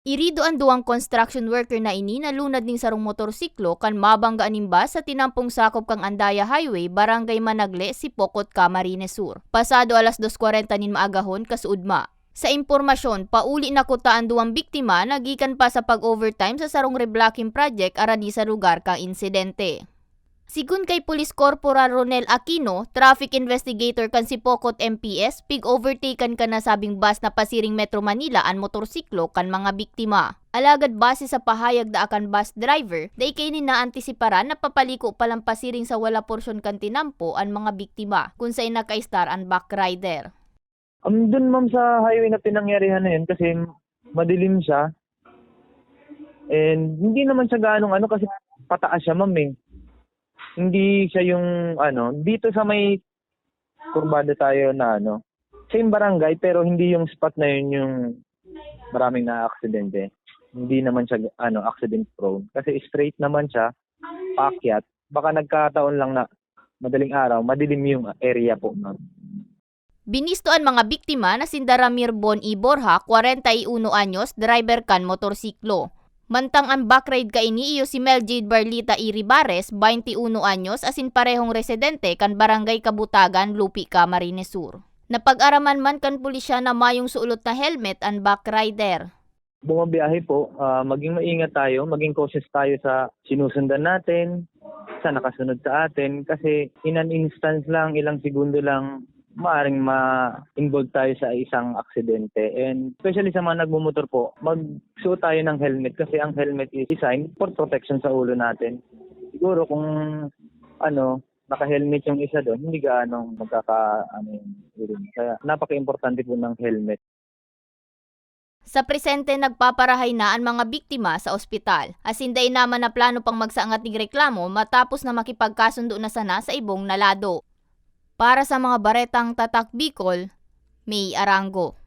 Irido ang duwang construction worker na ini nalunad ning sarong motorsiklo kan mabanggaan ning bus sa tinampong sakop kang Andaya Highway, Barangay Managle, Sipokot, Camarines Sur. Pasado alas 2:40 nin maagahon kasuudma. Sa impormasyon, pauli na kuta ang duwang biktima nagikan pa sa pag-overtime sa sarong reblocking project arani sa lugar kang insidente. Sigun kay Police Corporal Ronel Aquino, traffic investigator kan Sipokot MPS, pig-overtaken ka na sabing bus na pasiring Metro Manila ang motorsiklo kan mga biktima. Alagad base sa pahayag da akan bus driver, da ikay ni naantisiparan na papaliko palang pasiring sa wala porsyon kan tinampo ang mga biktima, kung sa'y naka-star ang backrider. Doon ma'am sa highway na pinangyarihan na yun kasi madilim siya. And hindi naman siya gaanong kasi pataas siya ma'am eh. Hindi siya yung dito sa may kurbada tayo na same barangay pero hindi yung spot na yun yung maraming na-aksidente. Hindi naman siya accident prone kasi straight naman siya, paakyat. Baka nagkataon lang na madaling araw, madilim yung area po ma'am. Binisto ang mga biktima na si Daramir Bon Iborha, 41 anyos, driver kan motorsiklo. Mantang ang backride ka iniiyo si Meljade Barlita Iribares, 21 anyos, asin parehong residente kan Barangay Kabutagan, Lupi, Camarines Sur. Napag-araman man kan pulisya na mayong suulot na helmet ang backrider. Bumabiyahe po, maging maingat tayo, maging cautious tayo sa sinusundan natin, sa nakasunod sa atin, kasi in an instance lang, ilang segundo lang, maaring ma-involve tayo sa isang aksidente. And especially sa mga nagmumotor po, magsuot tayo ng helmet kasi ang helmet is designed for protection sa ulo natin. Siguro kung naka-helmet yung isa doon, hindi gaano kaya napaka-importante po ng helmet. Sa presente, nagpaparahay na ang mga biktima sa ospital. Asinday naman na plano pang magsaangat ng reklamo matapos na makipagkasundo na sana sa ibong nalado. Para sa mga baretang Tatak Bicol, May Arango.